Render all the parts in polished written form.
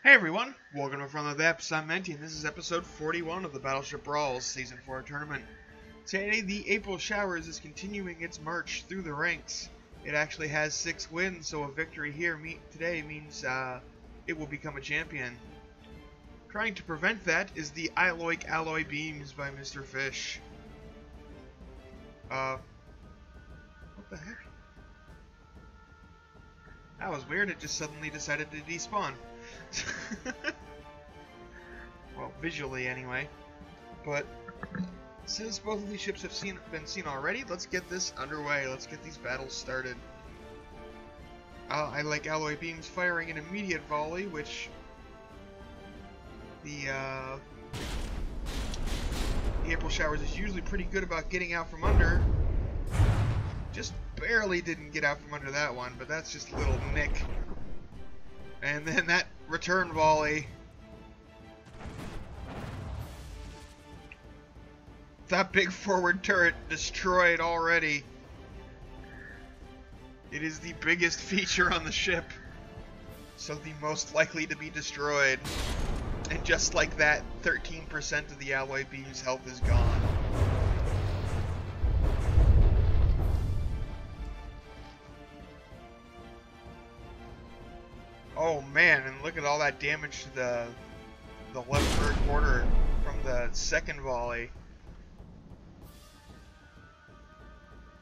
Hey everyone, welcome to From the Depths. I'm Menti, and this is episode 41 of the Battleship Brawls Season 4 tournament. Today, the April Showers is continuing its march through the ranks. It actually has 6 wins, so a victory here today means it will become a champion. Trying to prevent that is the I Like Alloy Beams by Mr. Fish. What the heck? That was weird, it just suddenly decided to despawn. Well, visually anyway. But since both of these ships have been seen already, let's get this underway. Let's get these battles started. I like Alloy Beams firing an immediate volley, which the April Showers is usually pretty good about getting out from under. Just barely didn't get out from under that one, but that's just a little nick. And then that return volley. That big forward turret destroyed already. It is the biggest feature on the ship, so the most likely to be destroyed. And just like that, 13% of the Alloy Beam's health is gone. Oh man, and look at all that damage to the left third quarter from the second volley.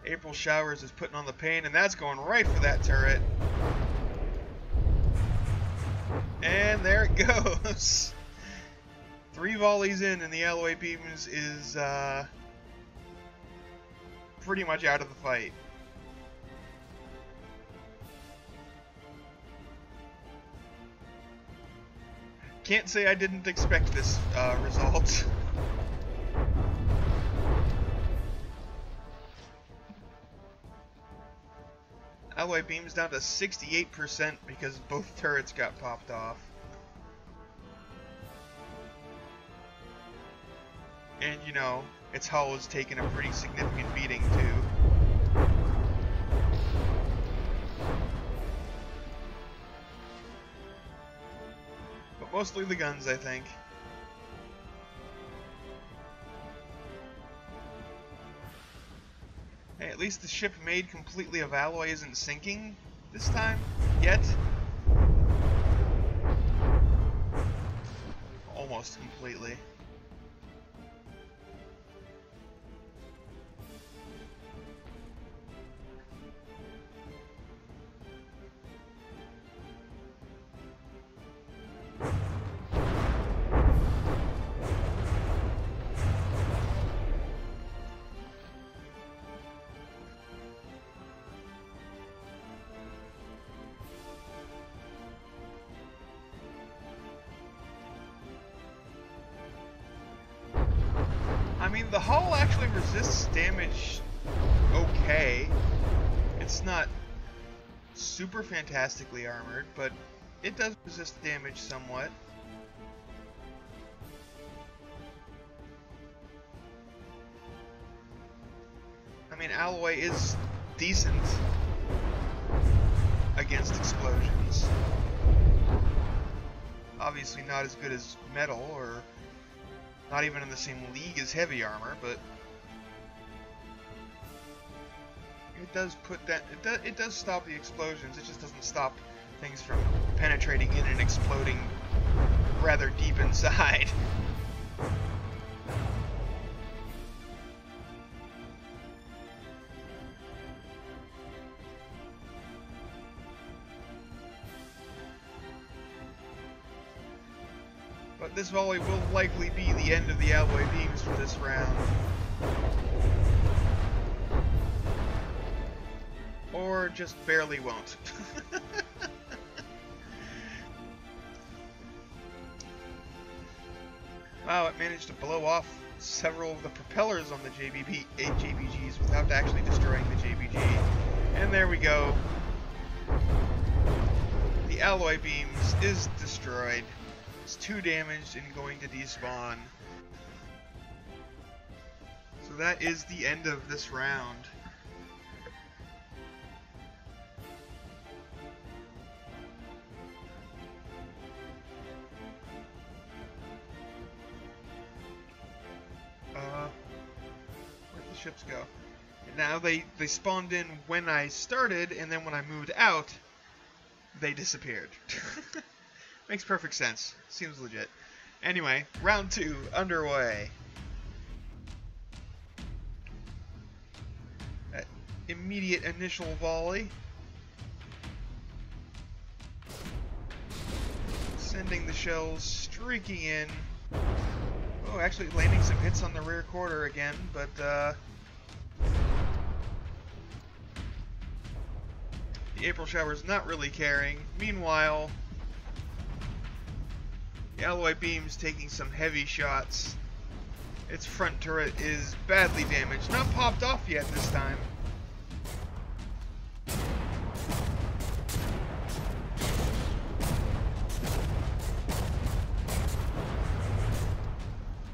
April Showers is putting on the pain, and that's going right for that turret. And there it goes. 3 volleys in, and the Alloy Beams is pretty much out of the fight. Can't say I didn't expect this result. Alloy Beams down to 68% because both turrets got popped off. And you know, its hull has taken a pretty significant beating too. But mostly the guns, I think. Hey, at least the ship made completely of alloy isn't sinking this time, yet. Almost completely. I mean, the hull actually resists damage okay. It's not super fantastically armored, but it does resist damage somewhat. I mean, alloy is decent against explosions. Obviously not as good as metal, or not even in the same league as heavy armor, but it does put that. It does stop the explosions. It just doesn't stop things from penetrating in and exploding rather deep inside. But this volley will likely be the end of the Alloy Beams for this round. Or just barely won't. Wow, it managed to blow off several of the propellers on the JBGs without actually destroying the JBG. And there we go. The Alloy Beams is destroyed. It's 2 damaged and going to despawn. So that is the end of this round. ships go. And now they spawned in when I started, and then when I moved out, they disappeared. Makes perfect sense. Seems legit. Anyway, round 2 underway. That immediate initial volley. Sending the shells streaking in. Oh, actually landing some hits on the rear quarter again, but the April shower's not really caring. Meanwhile, the alloy beam's taking some heavy shots. Its front turret is badly damaged. Not popped off yet this time.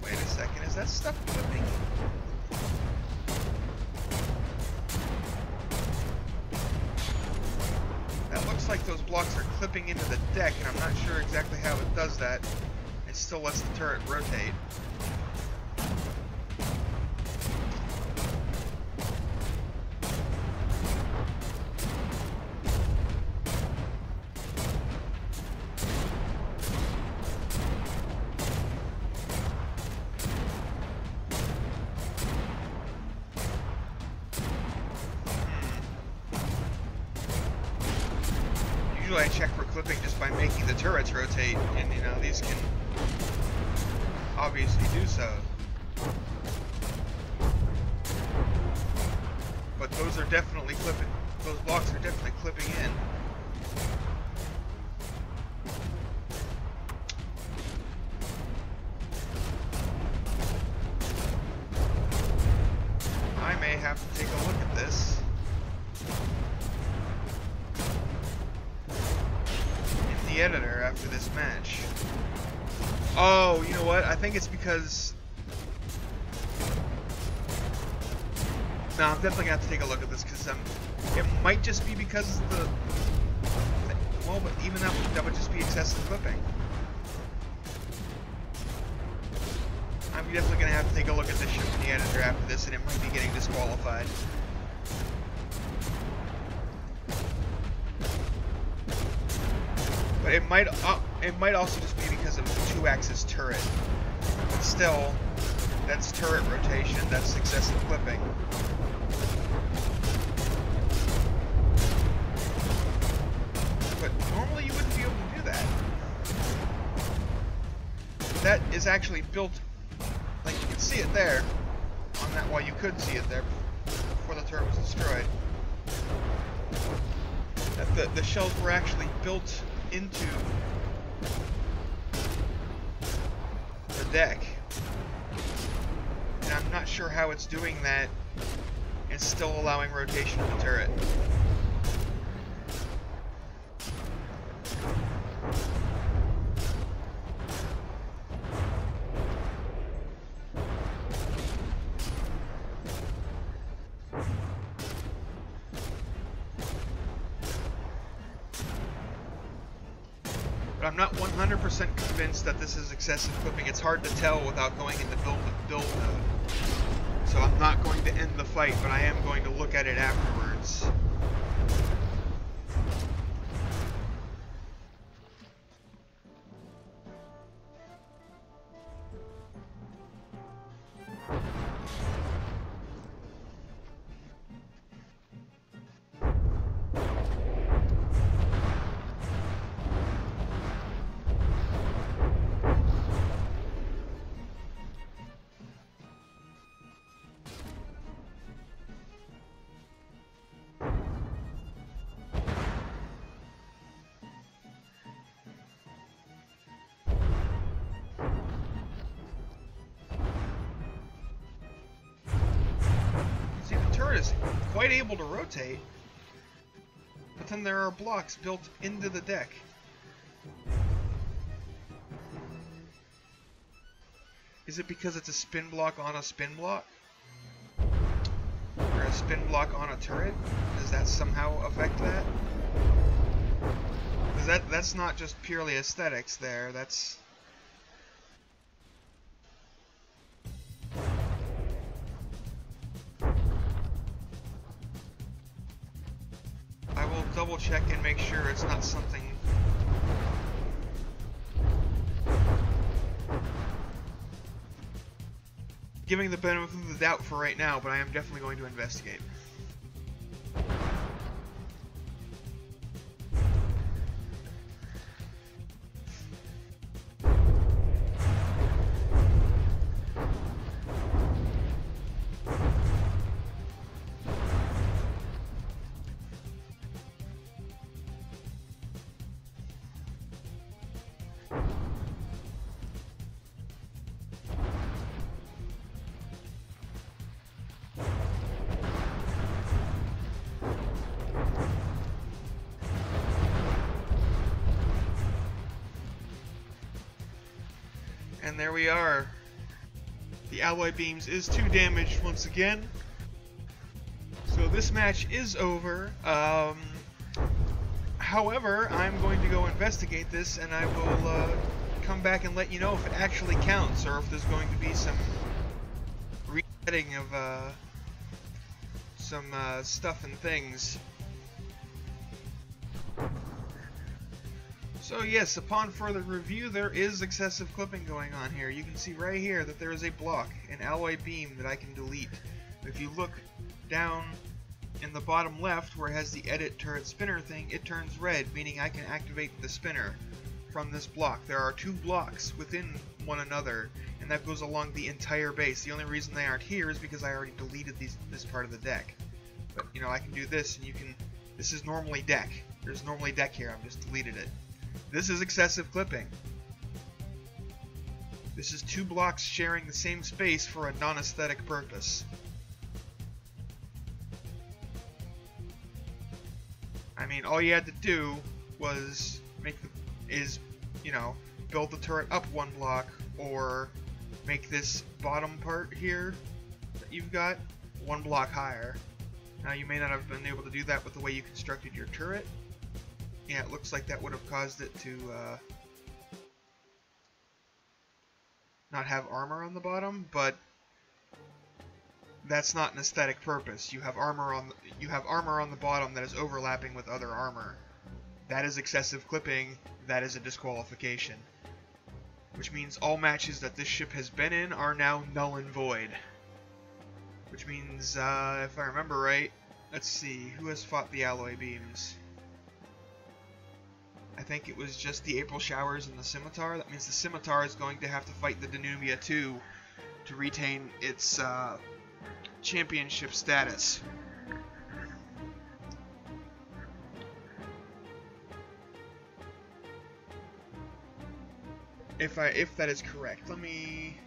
Wait a second, is that stuff clipping? That looks like those blocks are clipping into the deck, and I'm not sure exactly how it does that. It still lets the turret rotate. Usually I check for clipping just by making the turrets rotate, and you know, these can obviously do so. But those are definitely clipping, those blocks are definitely clipping in. I may have to take a look at this. The editor after this match. Oh, you know what? I think it's because... No, I'm definitely gonna have to take a look at this because it might just be because of the... Well, but even that would just be excessive clipping. I'm definitely gonna have to take a look at this ship in the editor after this, and it might be getting disqualified. But it might also just be because of the 2-axis turret. But still, that's turret rotation, that's excessive clipping. But normally you wouldn't be able to do that. That is actually built, like you can see it there, on that, well, you could see it there before the turret was destroyed. That the shells were actually built into the deck, and I'm not sure how it's doing that and still allowing rotation of the turret. I'm not 100% convinced that this is excessive clipping. It's hard to tell without going into build mode. So I'm not going to end the fight, but I am going to look at it afterwards. Is quite able to rotate, but then there are blocks built into the deck. Is it because it's a spin block on a spin block? Or a spin block on a turret? Does that somehow affect that? Because that's not just purely aesthetics there, that's... double check and make sure it's not something. Giving the benefit of the doubt for right now, but I am definitely going to investigate. And there we are. The alloy beams is 2 damaged once again. So this match is over. However, I'm going to go investigate this, and I will come back and let you know if it actually counts, or if there's going to be some resetting of some stuff and things. So yes, upon further review, there is excessive clipping going on here. You can see right here that there is a block, an alloy beam that I can delete. If you look down in the bottom left where it has the edit turret spinner thing, it turns red, meaning I can activate the spinner from this block. There are 2 blocks within one another, and that goes along the entire base. The only reason they aren't here is because I already deleted this part of the deck. But, you know, I can do this, and you can... This is normally deck. There's normally deck here. I've just deleted it. This is excessive clipping. This is 2 blocks sharing the same space for a non-aesthetic purpose. I mean, all you had to do was build the turret up 1 block, or make this bottom part here that you've got 1 block higher. Now, you may not have been able to do that with the way you constructed your turret. Yeah, it looks like that would have caused it to not have armor on the bottom, but that's not an aesthetic purpose. You have armor on the bottom that is overlapping with other armor. That is excessive clipping. That is a disqualification. Which means all matches that this ship has been in are now null and void. Which means, if I remember right, let's see, who has fought the alloy beams? I think it was just the April Showers and the Scimitar. That means the Scimitar is going to have to fight the Danubia too to retain its championship status. If that is correct, let me...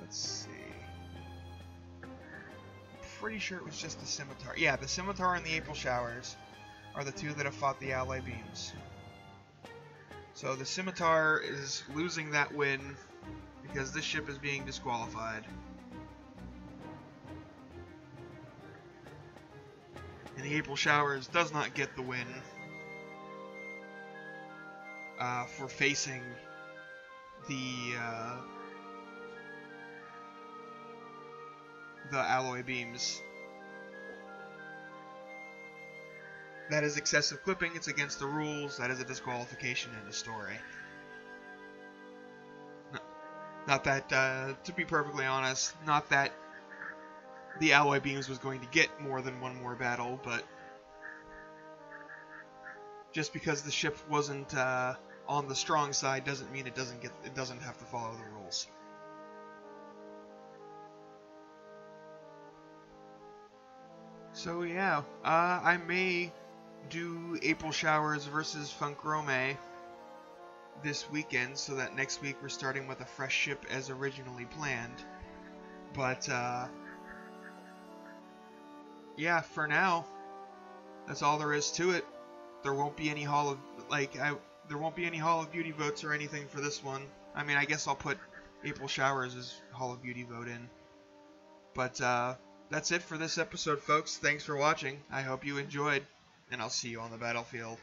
Let's see. Pretty sure it was just the Scimitar. Yeah, the Scimitar and the April Showers are the 2 that have fought the alloy beams. So the Scimitar is losing that win because this ship is being disqualified. And the April Showers does not get the win for facing the alloy beams. That is excessive clipping. It's against the rules. That is a disqualification in the story. Not that, to be perfectly honest, not that the alloy beams was going to get more than 1 more battle, but just because the ship wasn't on the strong side doesn't mean it doesn't have to follow the rules. So yeah, I may do April Showers versus Funk Rome this weekend, so that next week we're starting with a fresh ship as originally planned. But yeah, for now, that's all there is to it. There won't be any Hall of Beauty votes or anything for this one. I mean, I guess I'll put April Showers as Hall of Beauty vote in. But that's it for this episode, folks. Thanks for watching. I hope you enjoyed, and I'll see you on the battlefield.